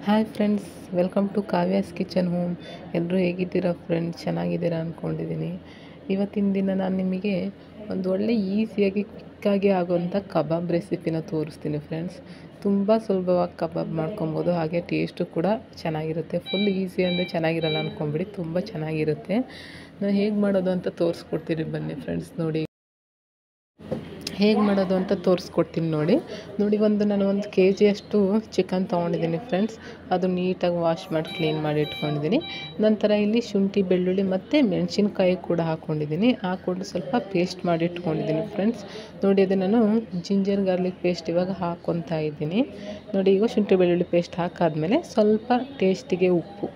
Hi friends, welcome to Kavya's kitchen home. ಎಲ್ಲರೂ ಹೇಗಿದ್ದೀರಾ friends? ಚೆನ್ನಾಗಿದ್ದೀರಾ ಅಂದ್ಕೊಂಡಿದ್ದೀನಿ. ಇವತ್ತಿನ ದಿನ ನಾನು ನಿಮಗೆ ಒಂದು ಒಳ್ಳೆ ಈಸಿಯಾಗಿ ಕ್ವಿಕ್ಕಾಗಿ ಆಗೋವಂಥ ಕಬಾಬ್ ರೆಸಿಪಿನ ತೋರಿಸ್ತೀನಿ ಫ್ರೆಂಡ್ಸ್. ತುಂಬ ಸುಲಭವಾಗಿ ಕಬಾಬ್ ಮಾಡ್ಕೊಬೋದು, ಹಾಗೆ ಟೇಸ್ಟು ಕೂಡ ಚೆನ್ನಾಗಿರುತ್ತೆ. ಫುಲ್ ಈಸಿ ಅಂದರೆ ಚೆನ್ನಾಗಿರಲ್ಲ ಅಂದ್ಕೊಂಬಿಡಿ, ತುಂಬ ಚೆನ್ನಾಗಿರುತ್ತೆ. ನಾನು ಹೇಗೆ ಮಾಡೋದು ಅಂತ ತೋರಿಸ್ಕೊಡ್ತೀನಿ ಬನ್ನಿ ಫ್ರೆಂಡ್ಸ್. ನೋಡಿ ಹೇಗೆ ಮಾಡೋದು ಅಂತ ತೋರಿಸ್ಕೊಡ್ತೀನಿ. ನೋಡಿ ನಾನು 1 kg ಅಷ್ಟು ಚಿಕನ್ ತೊಗೊಂಡಿದ್ದೀನಿ ಫ್ರೆಂಡ್ಸ್. ಅದು ನೀಟಾಗಿ ವಾಶ್ ಮಾಡಿ ಕ್ಲೀನ್ ಮಾಡಿ ಇಟ್ಕೊಂಡಿದ್ದೀನಿ. ನಂತರ ಇಲ್ಲಿ ಶುಂಠಿ, ಬೆಳ್ಳುಳ್ಳಿ ಮತ್ತು ಮೆಣಸಿನ್ಕಾಯಿ ಕೂಡ ಹಾಕ್ಕೊಂಡು ಸ್ವಲ್ಪ ಪೇಸ್ಟ್ ಮಾಡಿ ಇಟ್ಕೊಂಡಿದ್ದೀನಿ ಫ್ರೆಂಡ್ಸ್. ನೋಡಿ ಅದು ನಾನು ಜಿಂಜರ್ ಗಾರ್ಲಿಕ್ ಪೇಸ್ಟ್ ಇವಾಗ ಹಾಕ್ಕೊತಾ ಇದ್ದೀನಿ. ನೋಡಿ ಈಗ ಶುಂಠಿ ಬೆಳ್ಳುಳ್ಳಿ ಪೇಸ್ಟ್ ಹಾಕಾದ್ಮೇಲೆ ಸ್ವಲ್ಪ ಟೇಸ್ಟಿಗೆ ಉಪ್ಪು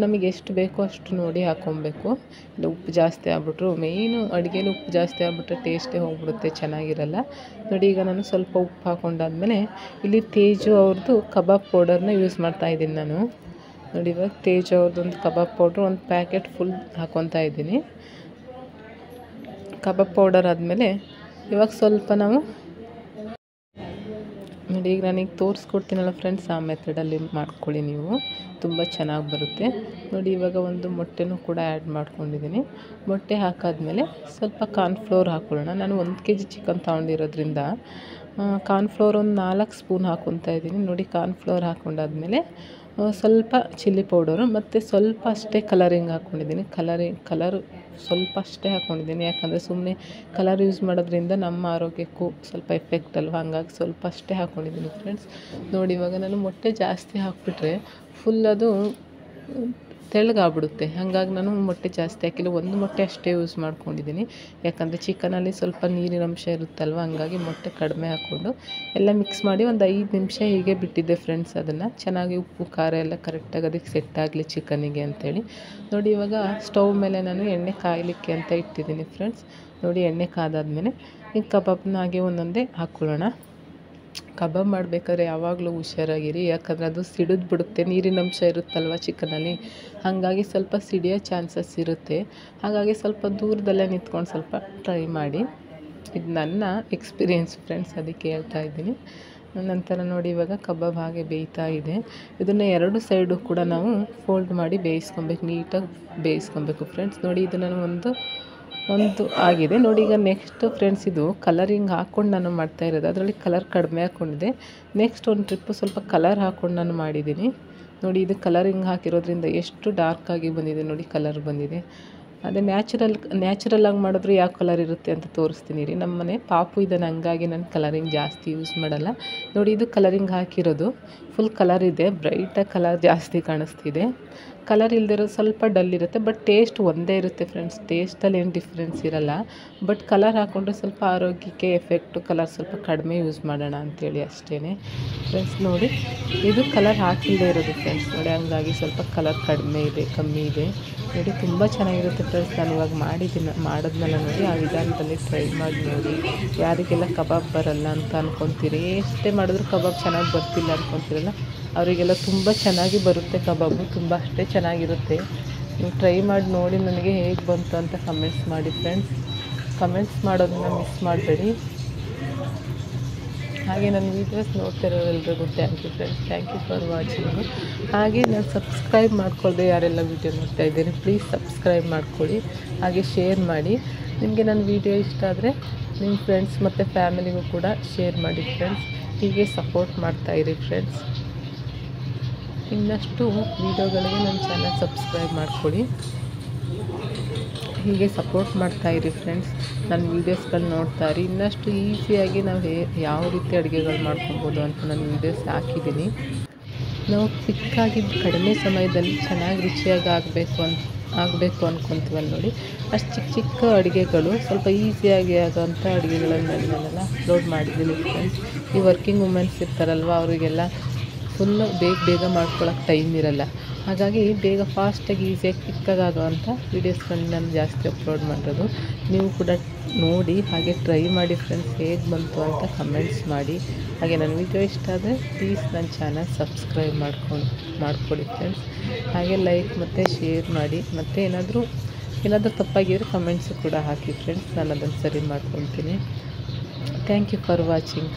ನಮಗೆ ಎಷ್ಟು ಬೇಕೋ ಅಷ್ಟು ನೋಡಿ ಹಾಕ್ಕೊಬೇಕು. ಇಲ್ಲ ಉಪ್ಪು ಜಾಸ್ತಿ ಆಗ್ಬಿಟ್ರು, ಮೇಯ್ನು ಅಡುಗೆಲಿ ಉಪ್ಪು ಜಾಸ್ತಿ ಆಗ್ಬಿಟ್ರೆ ಟೇಸ್ಟೇ ಹೋಗ್ಬಿಡುತ್ತೆ, ಚೆನ್ನಾಗಿರಲ್ಲ. ನೋಡಿ ಈಗ ನಾನು ಸ್ವಲ್ಪ ಉಪ್ಪು ಹಾಕ್ಕೊಂಡಾದ್ಮೇಲೆ ಇಲ್ಲಿ ತೇಜು ಅವ್ರದ್ದು ಕಬಾಬ್ ಪೌಡರ್ನ ಯೂಸ್ ಮಾಡ್ತಾಯಿದ್ದೀನಿ ನಾನು. ನೋಡಿ ಇವಾಗ ತೇಜು ಅವ್ರದ್ದೊಂದು ಕಬಾಬ್ ಪೌಡ್ರ್ 1 ಪ್ಯಾಕೆಟ್ ಫುಲ್ ಹಾಕ್ಕೊತಾ ಇದ್ದೀನಿ. ಕಬಾಬ್ ಪೌಡರ್ ಆದಮೇಲೆ ಇವಾಗ ಸ್ವಲ್ಪ ನಾವು ನೋಡಿ ಈಗ ನಾನೀಗ ತೋರಿಸ್ಕೊಡ್ತೀನಲ್ಲ ಫ್ರೆಂಡ್ಸ್, ಆ ಮೆಥಡಲ್ಲಿ ಮಾಡ್ಕೊಳ್ಳಿ ನೀವು, ತುಂಬ ಚೆನ್ನಾಗಿ ಬರುತ್ತೆ. ನೋಡಿ ಇವಾಗ ಒಂದು ಮೊಟ್ಟೆನೂ ಕೂಡ ಆ್ಯಡ್ ಮಾಡ್ಕೊಂಡಿದ್ದೀನಿ. ಮೊಟ್ಟೆ ಹಾಕಾದ್ಮೇಲೆ ಸ್ವಲ್ಪ ಕಾರ್ನ್ಫ್ಲೋರ್ ಹಾಕ್ಕೊಳ್ಳೋಣ. ನಾನು 1 kg ಚಿಕನ್ ತೊಗೊಂಡಿರೋದ್ರಿಂದ ಕಾರ್ನ್ಫ್ಲೋರ್ ಒಂದು 4 ಸ್ಪೂನ್ ಹಾಕ್ಕೊತಾ ಇದ್ದೀನಿ. ನೋಡಿ ಕಾರ್ನ್ಫ್ಲೋರ್ ಹಾಕ್ಕೊಂಡಾದ್ಮೇಲೆ ಸ್ವಲ್ಪ ಚಿಲ್ಲಿ ಪೌಡರು ಮತ್ತು ಸ್ವಲ್ಪ ಅಷ್ಟೇ ಕಲರಿಂಗ್ ಹಾಕ್ಕೊಂಡಿದ್ದೀನಿ. ಕಲರ್ ಸ್ವಲ್ಪ ಅಷ್ಟೇ ಹಾಕ್ಕೊಂಡಿದ್ದೀನಿ, ಯಾಕಂದರೆ ಸುಮ್ಮನೆ ಕಲರ್ ಯೂಸ್ ಮಾಡೋದ್ರಿಂದ ನಮ್ಮ ಆರೋಗ್ಯಕ್ಕೂ ಸ್ವಲ್ಪ ಎಫೆಕ್ಟ್ ಅಲ್ವ, ಹಂಗಾಗಿ ಸ್ವಲ್ಪ ಅಷ್ಟೇ ಹಾಕ್ಕೊಂಡಿದ್ದೀನಿ ಫ್ರೆಂಡ್ಸ್. ನೋಡಿ ಇವಾಗ ನಾನು ಮೊಟ್ಟೆ ಜಾಸ್ತಿ ಹಾಕಿಬಿಟ್ರೆ ಫುಲ್ ಅದು ತೆಳ್ಳಗಾಗ್ಬಿಡುತ್ತೆ, ಹಾಗಾಗಿ ನಾನು ಮೊಟ್ಟೆ ಜಾಸ್ತಿ ಹಾಕಿಲ್ಲ, 1 ಮೊಟ್ಟೆ ಅಷ್ಟೇ ಯೂಸ್ ಮಾಡ್ಕೊಂಡಿದ್ದೀನಿ. ಯಾಕಂದರೆ ಚಿಕನಲ್ಲಿ ಸ್ವಲ್ಪ ನೀರಿನ ಅಂಶ ಇರುತ್ತಲ್ವ, ಹಂಗಾಗಿ ಮೊಟ್ಟೆ ಕಡಿಮೆ ಹಾಕ್ಕೊಂಡು ಎಲ್ಲ ಮಿಕ್ಸ್ ಮಾಡಿ ಒಂದು 5 ನಿಮಿಷ ಹೀಗೆ ಬಿಟ್ಟಿದ್ದೆ ಫ್ರೆಂಡ್ಸ್. ಅದನ್ನು ಚೆನ್ನಾಗಿ ಉಪ್ಪು ಖಾರ ಎಲ್ಲ ಕರೆಕ್ಟಾಗಿ ಅದಕ್ಕೆ ಸೆಟ್ ಆಗಲಿ ಚಿಕನಿಗೆ ಅಂಥೇಳಿ. ನೋಡಿ ಇವಾಗ ಸ್ಟವ್ ಮೇಲೆ ನಾನು ಎಣ್ಣೆ ಕಾಯಲಿಕ್ಕೆ ಅಂತ ಇಟ್ಟಿದ್ದೀನಿ ಫ್ರೆಂಡ್ಸ್. ನೋಡಿ ಎಣ್ಣೆ ಕಾದಾದ್ಮೇಲೆ ಈ ಕಬಾಬ್ನ ಹಾಗೆ ಒಂದೊಂದೇ ಹಾಕ್ಕೊಳ್ಳೋಣ. ಕಬಾಬ್ ಮಾಡಬೇಕಾದ್ರೆ ಯಾವಾಗಲೂ ಹುಷಾರಾಗಿರಿ, ಯಾಕಂದರೆ ಅದು ಸಿಡಿದು ಬಿಡುತ್ತೆ, ನೀರಿನ ಅಂಶ ಇರುತ್ತಲ್ವ ಚಿಕನಲ್ಲಿ, ಹಾಗಾಗಿ ಸ್ವಲ್ಪ ಸಿಡಿಯೋ ಚಾನ್ಸಸ್ ಇರುತ್ತೆ. ಹಾಗಾಗಿ ಸ್ವಲ್ಪ ದೂರದಲ್ಲೇ ನಿಂತ್ಕೊಂಡು ಸ್ವಲ್ಪ ಟ್ರೈ ಮಾಡಿ. ಇದು ನನ್ನ ಎಕ್ಸ್ಪೀರಿಯೆನ್ಸ್ ಫ್ರೆಂಡ್ಸ್, ಅದಕ್ಕೆ ಹೇಳ್ತಾ ಇದ್ದೀನಿ. ನಂತರ ನೋಡಿ ಇವಾಗ ಕಬಾಬ್ ಹಾಗೆ ಬೇಯ್ತಾ ಇದೆ. ಇದನ್ನು 2 ಸೈಡು ಕೂಡ ನಾವು ಫೋಲ್ಡ್ ಮಾಡಿ ಬೇಯಿಸ್ಕೊಬೇಕು, ನೀಟಾಗಿ ಬೇಯಿಸ್ಕೊಬೇಕು ಫ್ರೆಂಡ್ಸ್. ನೋಡಿ ಇದು ನಾನು ಒಂದು ಆಗಿದೆ. ನೋಡಿ ಈಗ ನೆಕ್ಸ್ಟ್ ಫ್ರೆಂಡ್ಸ್, ಇದು ಕಲರಿಂಗ್ ಹಾಕ್ಕೊಂಡು ನಾನು ಮಾಡ್ತಾ ಇರೋದು, ಅದರಲ್ಲಿ ಕಲರ್ ಕಡಿಮೆ ಹಾಕ್ಕೊಂಡಿದ್ದೆ. ನೆಕ್ಸ್ಟ್ ಒಂದು ಟ್ರಿಪ್ಪು ಸ್ವಲ್ಪ ಕಲರ್ ಹಾಕ್ಕೊಂಡು ನಾನು ಮಾಡಿದ್ದೀನಿ. ನೋಡಿ ಇದು ಕಲರಿಂಗ್ ಹಾಕಿರೋದ್ರಿಂದ ಎಷ್ಟು ಡಾರ್ಕಾಗಿ ಬಂದಿದೆ, ನೋಡಿ ಕಲರ್ ಬಂದಿದೆ. ಅದೇ ನ್ಯಾಚುರಲಾಗಿ ಮಾಡಿದ್ರೆ ಯಾವ ಕಲರ್ ಇರುತ್ತೆ ಅಂತ ತೋರಿಸ್ತೀನಿ ರೀ. ನಮ್ಮ ಮನೆ ಪಾಪು ಇದ್ದಾನೆ, ಹಂಗಾಗಿ ನಾನು ಕಲರಿಂಗ್ ಜಾಸ್ತಿ ಯೂಸ್ ಮಾಡಲ್ಲ. ನೋಡಿ ಇದು ಕಲರಿಂಗ್ ಹಾಕಿರೋದು ಫುಲ್ ಕಲರ್ ಇದೆ, ಬ್ರೈಟಾಗಿ ಕಲರ್ ಜಾಸ್ತಿ ಕಾಣಿಸ್ತಿದೆ. ಕಲರ್ ಇಲ್ದಿರೋದು ಸ್ವಲ್ಪ ಡಲ್ ಇರುತ್ತೆ, ಬಟ್ ಟೇಸ್ಟ್ ಒಂದೇ ಇರುತ್ತೆ ಫ್ರೆಂಡ್ಸ್, ಟೇಸ್ಟಲ್ಲಿ ಏನು ಡಿಫ್ರೆನ್ಸ್ ಇರಲ್ಲ. ಬಟ್ ಕಲರ್ ಹಾಕ್ಕೊಂಡ್ರೆ ಸ್ವಲ್ಪ ಆರೋಗ್ಯಕ್ಕೆ ಎಫೆಕ್ಟು, ಕಲರ್ ಸ್ವಲ್ಪ ಕಡಿಮೆ ಯೂಸ್ ಮಾಡೋಣ ಅಂಥೇಳಿ ಅಷ್ಟೇ ಫ್ರೆಂಡ್ಸ್. ನೋಡಿ ಇದು ಕಲರ್ ಹಾಕಿಲ್ಲದೆ ಇರೋದು ಫ್ರೆಂಡ್ಸ್, ನೋಡಿ ಹಂಗಾಗಿ ಸ್ವಲ್ಪ ಕಲರ್ ಕಮ್ಮಿ ಇದೆ. ನೋಡಿ ತುಂಬ ಚೆನ್ನಾಗಿರುತ್ತೆ ಫ್ರೆಂಡ್ಸ್. ನಾನು ಇವಾಗ ಮಾಡಿದ್ನಲ್ಲ ನೋಡಿ, ಆ ವಿಧಾನದಲ್ಲಿ ಟ್ರೈ ಮಾಡಿ ನೋಡಿ. ಯಾರಿಗೆಲ್ಲ ಕಬಾಬ್ ಬರಲ್ಲ ಅಂತ ಅಂದ್ಕೊತೀರಿ, ಎಷ್ಟೇ ಮಾಡಿದ್ರು ಕಬಾಬ್ ಚೆನ್ನಾಗಿ ಬರ್ತಿಲ್ಲ ಅಂದ್ಕೊತೀರಲ್ಲ, ಅವರಿಗೆಲ್ಲ ತುಂಬ ಚೆನ್ನಾಗಿ ಬರುತ್ತೆ ಕಬಾಬು, ತುಂಬ ಅಷ್ಟೇ ಚೆನ್ನಾಗಿರುತ್ತೆ. ನೀವು ಟ್ರೈ ಮಾಡಿ ನೋಡಿ, ನನಗೆ ಹೇಗೆ ಬಂತು ಅಂತ ಕಮೆಂಟ್ಸ್ ಮಾಡಿ ಫ್ರೆಂಡ್ಸ್. ಕಮೆಂಟ್ಸ್ ಮಾಡೋದನ್ನ ಮಿಸ್ ಮಾಡಬೇಡಿ. ಹಾಗೆ ನನ್ನ ವೀಡಿಯೋಸ್ ನೋಡ್ತಿರೋರೆಲ್ರಿಗೂ thank you friends, thank you for watching. ಹಾಗೆ ನಾನು ಸಬ್ಸ್ಕ್ರೈಬ್ ಮಾಡ್ಕೊಳ್ಳದೆ ಯಾರೆಲ್ಲ ವೀಡಿಯೋ ನೋಡ್ತಾ ಇದ್ದೀನಿ, ಪ್ಲೀಸ್ ಸಬ್ಸ್ಕ್ರೈಬ್ ಮಾಡ್ಕೊಳ್ಳಿ, ಹಾಗೆ ಶೇರ್ ಮಾಡಿ. ನಿಮಗೆ ನನ್ನ ವೀಡಿಯೋ ಇಷ್ಟ ಆದರೆ ನಿಮ್ಮ ಫ್ರೆಂಡ್ಸ್ ಮತ್ತು ಫ್ಯಾಮಿಲಿಗೂ ಕೂಡ ಶೇರ್ ಮಾಡಿ ಫ್ರೆಂಡ್ಸ್. ಹೀಗೆ ಸಪೋರ್ಟ್ ಮಾಡ್ತಾಯಿರಿ ಫ್ರೆಂಡ್ಸ್. ಇನ್ನಷ್ಟು ವೀಡಿಯೋಗಳಿಗೆ ನನ್ನ ಚಾನಲ್ ಸಬ್ಸ್ಕ್ರೈಬ್ ಮಾಡ್ಕೊಳ್ಳಿ, ಹೀಗೆ ಸಪೋರ್ಟ್ ಮಾಡ್ತಾಯಿರಿ ಫ್ರೆಂಡ್ಸ್. ನನ್ನ ವೀಡಿಯೋಸ್ಗಳು ನೋಡ್ತಾ ಇರಿ. ಇನ್ನಷ್ಟು ಈಸಿಯಾಗಿ ನಾವು ಯಾವ ರೀತಿ ಅಡುಗೆಗಳು ಮಾಡ್ಕೊಬೋದು ಅಂತ ನಾನು ವೀಡಿಯೋಸ್ ಹಾಕಿದ್ದೀನಿ. ನಾವು ಕ್ವಿಕ್ಕಾಗಿ ಕಡಿಮೆ ಸಮಯದಲ್ಲಿ ಚೆನ್ನಾಗಿ ರುಚಿಯಾಗಿ ಆಗಬೇಕು ಅಂದ್ಕೊತೀವಲ್ಲ ನೋಡಿ, ಅಷ್ಟು ಚಿಕ್ಕ ಅಡುಗೆಗಳು ಸ್ವಲ್ಪ ಈಸಿಯಾಗಿ ಆಗೋವಂಥ ಅಡುಗೆಗಳನ್ನು ನಾನೆಲ್ಲ ಅಪ್ಲೋಡ್ ಮಾಡಿದ್ದೀನಿ ಫ್ರೆಂಡ್ಸ್. ಈ ವರ್ಕಿಂಗ್ ವುಮೆನ್ಸ್ ಇರ್ತಾರಲ್ವ, ಅವರಿಗೆಲ್ಲ ಫುಲ್ಲು ಬೇಗ ಮಾಡ್ಕೊಳ್ಳೋಕೆ ಟೈಮ್ ಇರಲ್ಲ, ಹಾಗಾಗಿ ಬೇಗ ಫಾಸ್ಟಾಗಿ ಈಸಿಯಾಗಿ ಕ್ವಿಕ್ಕಾಗಿ ಆಗೋವಂಥ ವೀಡಿಯೋಸ್ಗಳನ್ನ ನಾನು ಜಾಸ್ತಿ ಅಪ್ಲೋಡ್ ಮಾಡಿರೋದು. ನೀವು ಕೂಡ ನೋಡಿ, ಹಾಗೆ ಟ್ರೈ ಮಾಡಿ ಫ್ರೆಂಡ್ಸ್, ಹೇಗೆ ಬಂತು ಅಂತ ಕಮೆಂಟ್ಸ್ ಮಾಡಿ. ಹಾಗೆ ನನ್ನ ವೀಡಿಯೋ ಇಷ್ಟ ಆದರೆ ಪ್ಲೀಸ್ ನನ್ನ ಚಾನಲ್ ಸಬ್ಸ್ಕ್ರೈಬ್ ಮಾಡ್ಕೊಳ್ಳಿ ಫ್ರೆಂಡ್ಸ್. ಹಾಗೆ ಲೈಕ್ ಮತ್ತು ಶೇರ್ ಮಾಡಿ, ಮತ್ತು ಏನಾದರೂ ತಪ್ಪಾಗಿದ್ರೆ ಕಮೆಂಟ್ಸು ಕೂಡ ಹಾಕಿ ಫ್ರೆಂಡ್ಸ್, ನಾನು ಅದನ್ನು ಸರಿ ಮಾಡ್ಕೊತೀನಿ. Thank you for watching.